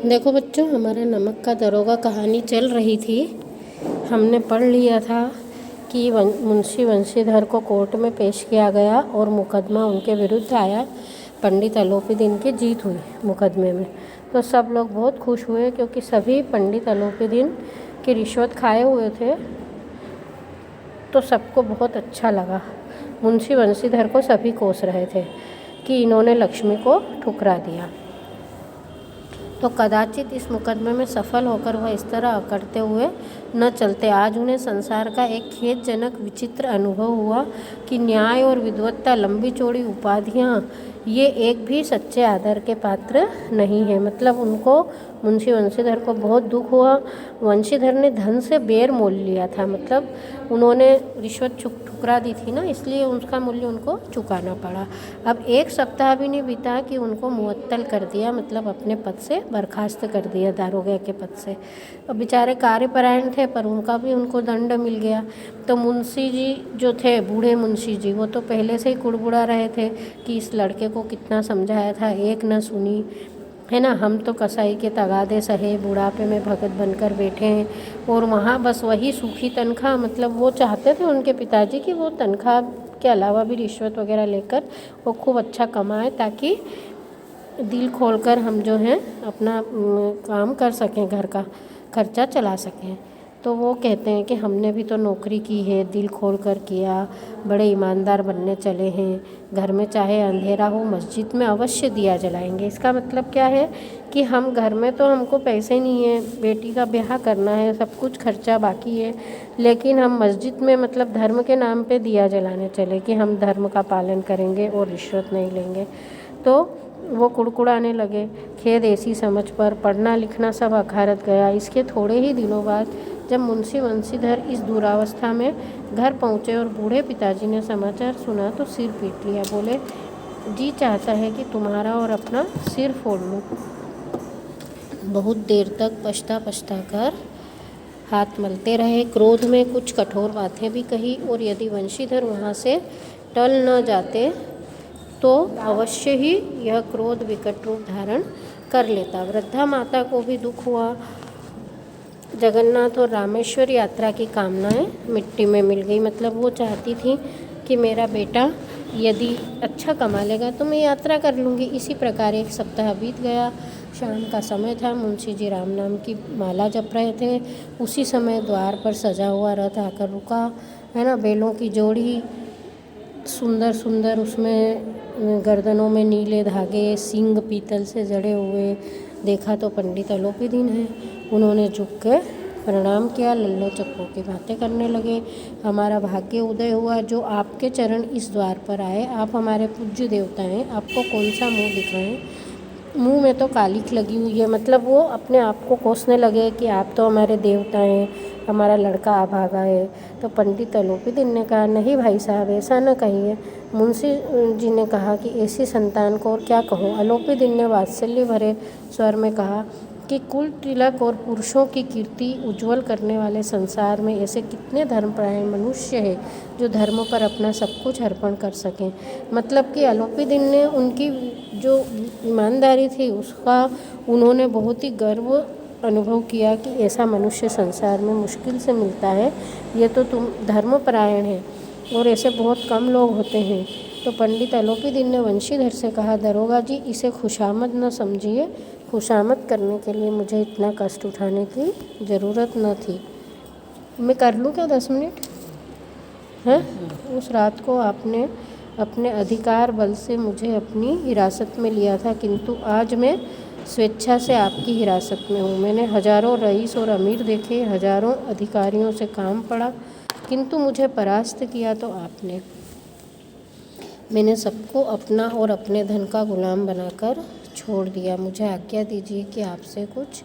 देखो बच्चों, हमारे नमक का दरोगा कहानी चल रही थी। हमने पढ़ लिया था कि मुंशी वंशीधर को कोर्ट में पेश किया गया और मुकदमा उनके विरुद्ध आया। पंडित अलोपीदीन की जीत हुई मुकदमे में। तो सब लोग बहुत खुश हुए क्योंकि सभी पंडित अलोपीदीन की रिश्वत खाए हुए थे। तो सबको बहुत अच्छा लगा। मुंशी वंशीधर को सभी कोस रहे थे कि इन्होंने लक्ष्मी को ठुकरा दिया। तो कदाचित इस मुकदमे में सफल होकर वह इस तरह अकड़ते हुए न चलते। आज उन्हें संसार का एक खेदजनक विचित्र अनुभव हुआ कि न्याय और विद्वत्ता, लंबी चौड़ी उपाधियाँ, ये एक भी सच्चे आदर के पात्र नहीं है। मतलब उनको, मुंशी वंशीधर को बहुत दुख हुआ। वंशीधर ने धन से बेर मोल लिया था। मतलब उन्होंने रिश्वत ठुकरा दी थी ना, इसलिए उसका मूल्य उनको चुकाना पड़ा। अब एक सप्ताह भी नहीं बीता कि उनको मुअत्तल कर दिया, मतलब अपने पद से बर्खास्त कर दिया, दारोगा के पद से। अब बेचारे कार्यपरायण थे पर उनको दंड मिल गया। तो मुंशी जी जो थे, बूढ़े मुंशी जी, वो तो पहले से ही कुड़बुड़ा रहे थे कि इस लड़के को कितना समझाया था, एक न सुनी, है ना। हम तो कसाई के तगादे सहे, बुढ़ापे में भगत बनकर बैठे हैं और वहाँ बस वही सूखी तनख्वाह। मतलब वो चाहते थे उनके पिताजी कि वो तनख्वाह के अलावा भी रिश्वत वगैरह लेकर वो खूब अच्छा कमाए, ताकि दिल खोलकर हम जो हैं अपना काम कर सकें, घर का खर्चा चला सकें। तो वो कहते हैं कि हमने भी तो नौकरी की है, दिल खोल कर किया, बड़े ईमानदार बनने चले हैं। घर में चाहे अंधेरा हो, मस्जिद में अवश्य दिया जलाएंगे। इसका मतलब क्या है कि हम घर में तो हमको पैसे नहीं है, बेटी का ब्याह करना है, सब कुछ खर्चा बाकी है, लेकिन हम मस्जिद में मतलब धर्म के नाम पे दिया जलाने चले कि हम धर्म का पालन करेंगे और रिश्वत नहीं लेंगे। तो वो कुड़कुड़ाने लगे। खेद ऐसी समझ पर पढ़ना लिखना सब अखारत गया। इसके थोड़े ही दिनों बाद जब मुंशी वंशीधर इस दुरावस्था में घर पहुँचे और बूढ़े पिताजी ने समाचार सुना तो सिर पीट लिया। बोले, जी चाहता है कि तुम्हारा और अपना सिर फोड़ लूँ। बहुत देर तक पछता कर हाथ मलते रहे। क्रोध में कुछ कठोर बातें भी कही और यदि वंशीधर वहाँ से टल न जाते तो अवश्य ही यह क्रोध विकट रूप धारण कर लेता। वृद्धा माता को भी दुख हुआ। जगन्नाथ और रामेश्वर यात्रा की कामनाएं मिट्टी में मिल गई। मतलब वो चाहती थी कि मेरा बेटा यदि अच्छा कमा लेगा तो मैं यात्रा कर लूँगी। इसी प्रकार एक सप्ताह बीत गया। शाम का समय था। मुंशी जी राम नाम की माला जप रहे थे। उसी समय द्वार पर सजा हुआ रथ आकर रुका, है ना। बैलों की जोड़ी सुंदर सुंदर, उसमें गर्दनों में नीले धागे, सींग पीतल से जड़े हुए। देखा तो पंडित अलोपीदीन है। उन्होंने झुक के प्रणाम किया, लल्लो चप्पो की बातें करने लगे। हमारा भाग्य उदय हुआ जो आपके चरण इस द्वार पर आए। आप हमारे पूज्य देवता हैं, आपको कौन सा मुँह दिखाएं। मुँह में तो कालिख लगी हुई है। मतलब वो अपने आप को कोसने लगे कि आप तो हमारे देवता हैं, हमारा लड़का अभागा है। तो पंडित अलोपीदीन ने कहा, नहीं भाई साहब, ऐसा न कहिए। मुंशी जी ने कहा कि ऐसी संतान को और क्या कहूँ। अलोपीदीन ने वात्सल्य भरे स्वर में कहा कि कुल तिलक और पुरुषों की कीर्ति उज्जवल करने वाले संसार में ऐसे कितने धर्मपरायण मनुष्य हैं जो धर्म पर अपना सब कुछ अर्पण कर सकें। मतलब कि अलोपीदीन ने उनकी जो ईमानदारी थी उसका उन्होंने बहुत ही गर्व अनुभव किया कि ऐसा मनुष्य संसार में मुश्किल से मिलता है। ये तो तुम धर्मपरायण है और ऐसे बहुत कम लोग होते हैं। तो पंडित अलोपीदीन ने वंशीधर से कहा, दरोगा जी, इसे खुशामद न समझिए। खुशामद करने के लिए मुझे इतना कष्ट उठाने की ज़रूरत न थी। मैं कर लूँ क्या 10 मिनट? हैं? उस रात को आपने अपने अधिकार बल से मुझे अपनी हिरासत में लिया था, किंतु आज मैं स्वेच्छा से आपकी हिरासत में हूँ। मैंने हजारों रईस और अमीर देखे, हजारों अधिकारियों से काम पड़ा, किंतु मुझे परास्त किया तो आपने। मैंने सबको अपना और अपने धन का गुलाम बनाकर छोड़ दिया। मुझे आज्ञा दीजिए कि आपसे कुछ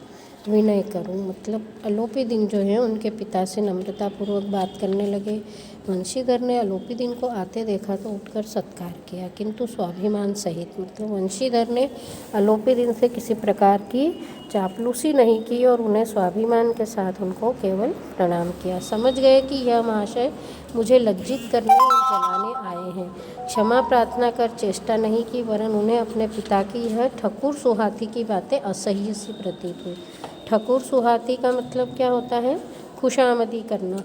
विनय करूं। मतलब अलोपीदीन जो है उनके पिता से नम्रतापूर्वक बात करने लगे। वंशीधर ने अलोपीदीन को आते देखा तो उठकर सत्कार किया, किंतु स्वाभिमान सहित। मतलब वंशीधर ने अलोपीदीन से किसी प्रकार की चापलूसी नहीं की और उन्हें स्वाभिमान के साथ उनको केवल प्रणाम किया। समझ गए कि यह महाशय मुझे लज्जित करने और जलाने आए हैं। क्षमा प्रार्थना कर चेष्टा नहीं की, वरन उन्हें अपने पिता की यह ठकुर सुहाती की बातें असह्य सी प्रतीत हुई। ठकुर सुहाती का मतलब क्या होता है? खुशामदी करना।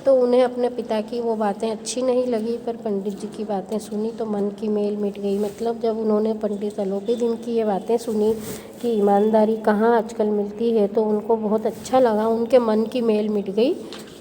तो उन्हें अपने पिता की वो बातें अच्छी नहीं लगी, पर पंडित जी की बातें सुनी तो मन की मेल मिट गई। मतलब जब उन्होंने पंडित अलोपीदीन की ये बातें सुनी कि ईमानदारी कहाँ आजकल मिलती है, तो उनको बहुत अच्छा लगा, उनके मन की मेल मिट गई।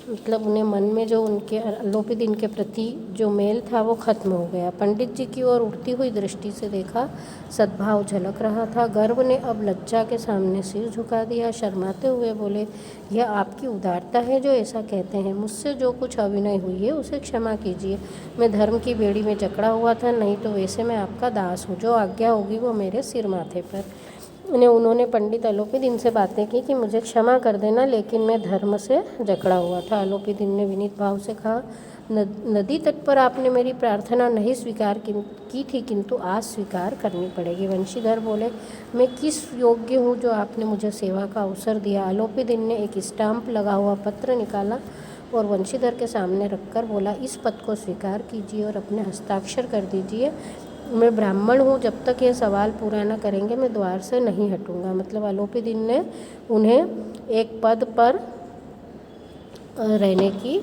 मतलब उन्हें मन में जो उनके अलोपीदीन के प्रति जो मेल था वो ख़त्म हो गया। पंडित जी की ओर उठती हुई दृष्टि से देखा, सद्भाव झलक रहा था। गर्व ने अब लज्जा के सामने सिर झुका दिया। शर्माते हुए बोले, यह आपकी उदारता है जो ऐसा कहते हैं। मुझसे जो कुछ अविनय हुई है उसे क्षमा कीजिए। मैं धर्म की बेड़ी में जकड़ा हुआ था, नहीं तो वैसे मैं आपका दास हूँ। जो आज्ञा होगी वो मेरे सिर माथे पर। उन्होंने पंडित अलोपीदीन से बातें की कि मुझे क्षमा कर देना, लेकिन मैं धर्म से जकड़ा हुआ था। अलोपीदीन ने विनीत भाव से कहा, नदी तट पर आपने मेरी प्रार्थना नहीं स्वीकार की थी, किंतु आज स्वीकार करनी पड़ेगी। वंशीधर बोले, मैं किस योग्य हूँ जो आपने मुझे सेवा का अवसर दिया। अलोपीदीन ने एक स्टाम्प लगा हुआ पत्र निकाला और वंशीधर के सामने रखकर बोला, इस पद को स्वीकार कीजिए और अपने हस्ताक्षर कर दीजिए। मैं ब्राह्मण हूँ, जब तक ये सवाल पूरा न करेंगे मैं द्वार से नहीं हटूँगा। मतलब अलोपीदीन ने उन्हें एक पद पर रहने की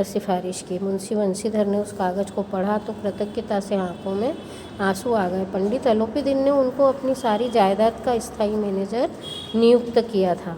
सिफारिश की। मुंशी वंशीधर ने उस कागज़ को पढ़ा तो कृतज्ञता से आंखों में आंसू आ गए। पंडित अलोपीदीन ने उनको अपनी सारी जायदाद का स्थायी मैनेजर नियुक्त किया था।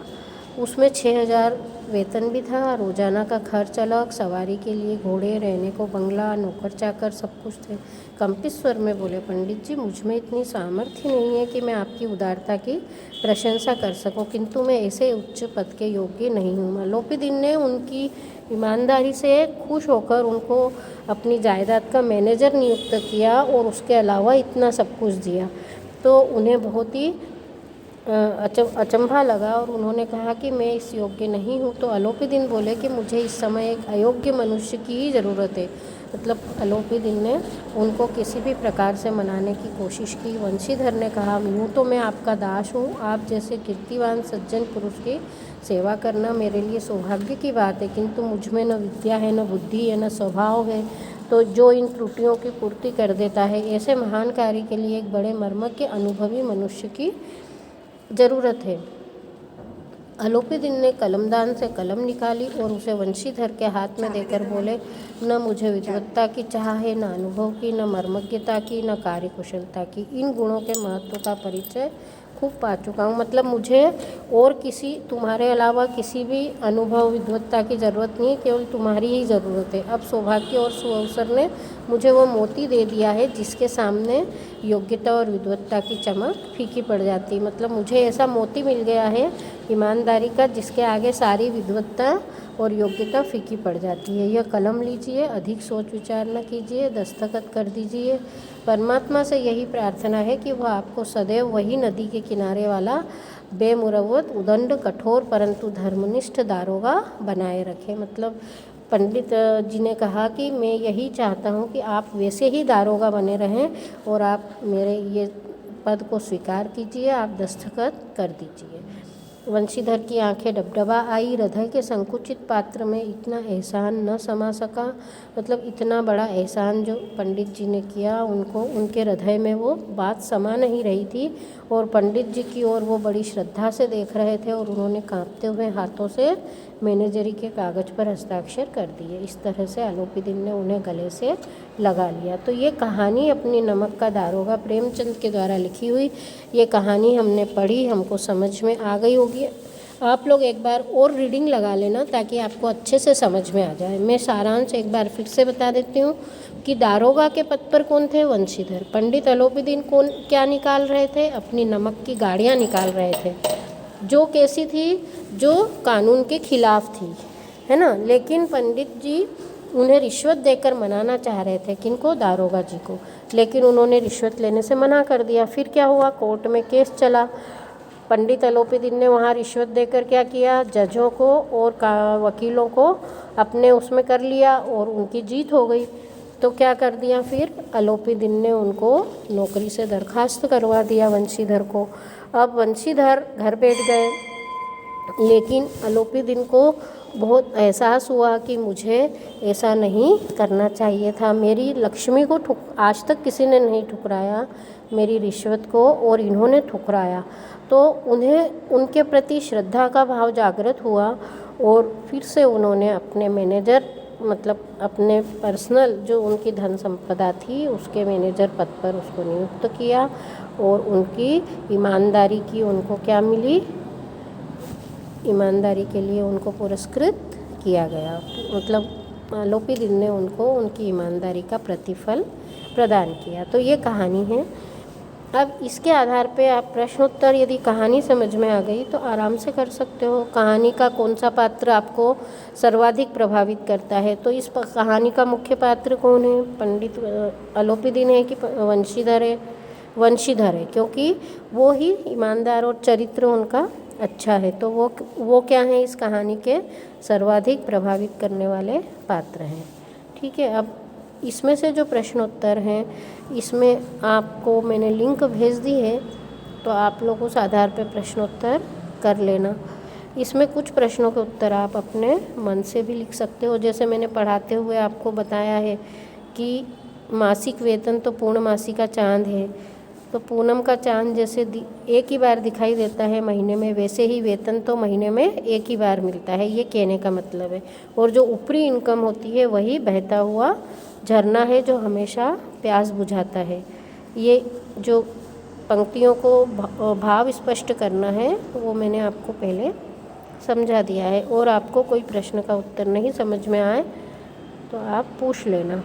उसमें 6,000 वेतन भी था। रोजाना का खर्च अलग, सवारी के लिए घोड़े, रहने को बंगला, नौकर चाकर सब कुछ थे। कंपित स्वर में बोले, पंडित जी, मुझ में इतनी सामर्थ्य नहीं है कि मैं आपकी उदारता की प्रशंसा कर सकूं, किंतु मैं ऐसे उच्च पद के योग्य नहीं हूँ। अलोपीदीन ने उनकी ईमानदारी से खुश होकर उनको अपनी जायदाद का मैनेजर नियुक्त किया और उसके अलावा इतना सब कुछ दिया। तो उन्हें बहुत ही अचंभा लगा और उन्होंने कहा कि मैं इस योग्य नहीं हूँ। तो अलोपीदीन बोले कि मुझे इस समय एक अयोग्य मनुष्य की ही ज़रूरत है। मतलब अलोपीदीन ने उनको किसी भी प्रकार से मनाने की कोशिश की। वंशीधर ने कहा, यूँ तो मैं आपका दास हूँ, आप जैसे कीर्तिवान सज्जन पुरुष की सेवा करना मेरे लिए सौभाग्य की बात है, किंतु मुझ में न विद्या है, न बुद्धि है, न स्वभाव है, तो जो इन त्रुटियों की पूर्ति कर देता है। ऐसे महान कार्य के लिए एक बड़े मर्मज्ञ अनुभवी मनुष्य की ज़रूरत है। अलोपीदीन ने कलमदान से कलम निकाली और उसे वंशीधर के हाथ में देकर बोले, न मुझे विद्वत्ता की चाह है, न अनुभव की, न मर्मज्ञता की, न कार्यकुशलता की। इन गुणों के महत्व का परिचय खूब पा चुका हूँ। मतलब मुझे और किसी तुम्हारे अलावा किसी भी अनुभव विद्वत्ता की ज़रूरत नहीं है, केवल तुम्हारी ही ज़रूरत है। अब सौभाग्य और सुअवसर ने मुझे वो मोती दे दिया है जिसके सामने योग्यता और विद्वत्ता की चमक फीकी पड़ जाती है। मतलब मुझे ऐसा मोती मिल गया है ईमानदारी का, जिसके आगे सारी विद्वत्ता और योग्यता फीकी पड़ जाती है। यह कलम लीजिए, अधिक सोच विचार न कीजिए, दस्तखत कर दीजिए। परमात्मा से यही प्रार्थना है कि वह आपको सदैव वही नदी के किनारे वाला बेमुरवत, उदंड, कठोर परंतु धर्मनिष्ठ दारोगा बनाए रखे। मतलब पंडित जी ने कहा कि मैं यही चाहता हूँ कि आप वैसे ही दारोगा बने रहें और आप मेरे ये पद को स्वीकार कीजिए, आप दस्तखत कर दीजिए। वंशीधर की आंखें डबडबा आई। हृदय के संकुचित पात्र में इतना एहसान न समा सका। मतलब इतना बड़ा एहसान जो पंडित जी ने किया, उनको उनके हृदय में वो बात समा नहीं रही थी और पंडित जी की ओर वो बड़ी श्रद्धा से देख रहे थे और उन्होंने कांपते हुए हाथों से मैनेजरी के कागज़ पर हस्ताक्षर कर दिए। इस तरह से अलोपीदीन ने उन्हें गले से लगा लिया। तो ये कहानी अपनी नमक का दारोगा प्रेमचंद के द्वारा लिखी हुई ये कहानी हमने पढ़ी, हमको समझ में आ गई होगी। आप लोग एक बार और रीडिंग लगा लेना ताकि आपको अच्छे से समझ में आ जाए। मैं सारांश एक बार फिर से बता देती हूँ कि दारोगा के पद पर कौन थे? वंशीधर। पंडित अलोपीदीन कौन क्या निकाल रहे थे? अपनी नमक की गाड़ियाँ निकाल रहे थे, जो कैसी थी? जो कानून के खिलाफ थी, है ना। लेकिन पंडित जी उन्हें रिश्वत देकर मनाना चाह रहे थे। किनको? दारोगा जी को। लेकिन उन्होंने रिश्वत लेने से मना कर दिया। फिर क्या हुआ? कोर्ट में केस चला पंडित अलोपी दिन ने वहाँ रिश्वत देकर क्या किया, जजों को और वकीलों को अपने उसमें कर लिया और उनकी जीत हो गई। तो क्या कर दिया फिर अलोपी दिन ने उनको नौकरी से बर्खास्त करवा दिया वंशीधर को। अब वंशीधर घर बैठ गए, लेकिन अलोपी दिन को बहुत एहसास हुआ कि मुझे ऐसा नहीं करना चाहिए था। मेरी लक्ष्मी को आज तक किसी ने नहीं ठुकराया, मेरी रिश्वत को, और इन्होंने ठुकराया। तो उन्हें उनके प्रति श्रद्धा का भाव जागृत हुआ और फिर से उन्होंने अपने मैनेजर, मतलब अपने पर्सनल जो उनकी धन संपदा थी उसके मैनेजर पद पर उसको नियुक्त किया और उनकी ईमानदारी की उनको क्या मिली, ईमानदारी के लिए उनको पुरस्कृत किया गया। मतलब अलोपी दिन ने उनको उनकी ईमानदारी का प्रतिफल प्रदान किया। तो ये कहानी है। अब इसके आधार पे आप प्रश्नोत्तर, यदि कहानी समझ में आ गई तो आराम से कर सकते हो। कहानी का कौन सा पात्र आपको सर्वाधिक प्रभावित करता है, तो इस कहानी का मुख्य पात्र कौन है, पंडित अलोपी दिन है कि वंशीधर है? वंशीधर है, क्योंकि वो ही ईमानदार और चरित्र उनका अच्छा है। तो वो क्या है इस कहानी के सर्वाधिक प्रभावित करने वाले पात्र हैं। ठीक है, अब इसमें से जो प्रश्नोत्तर हैं इसमें आपको मैंने लिंक भेज दी है, तो आप लोग उस आधार पर प्रश्नोत्तर कर लेना। इसमें कुछ प्रश्नों के उत्तर आप अपने मन से भी लिख सकते हो। जैसे मैंने पढ़ाते हुए आपको बताया है कि मासिक वेतन तो पूर्णमासी का चांद है, तो पूनम का चांद जैसे एक ही बार दिखाई देता है महीने में, वैसे ही वेतन तो महीने में एक ही बार मिलता है, ये कहने का मतलब है। और जो ऊपरी इनकम होती है वही बहता हुआ झरना है जो हमेशा प्यास बुझाता है। ये जो पंक्तियों को भाव स्पष्ट करना है वो मैंने आपको पहले समझा दिया है। और आपको कोई प्रश्न का उत्तर नहीं समझ में आए तो आप पूछ लेना।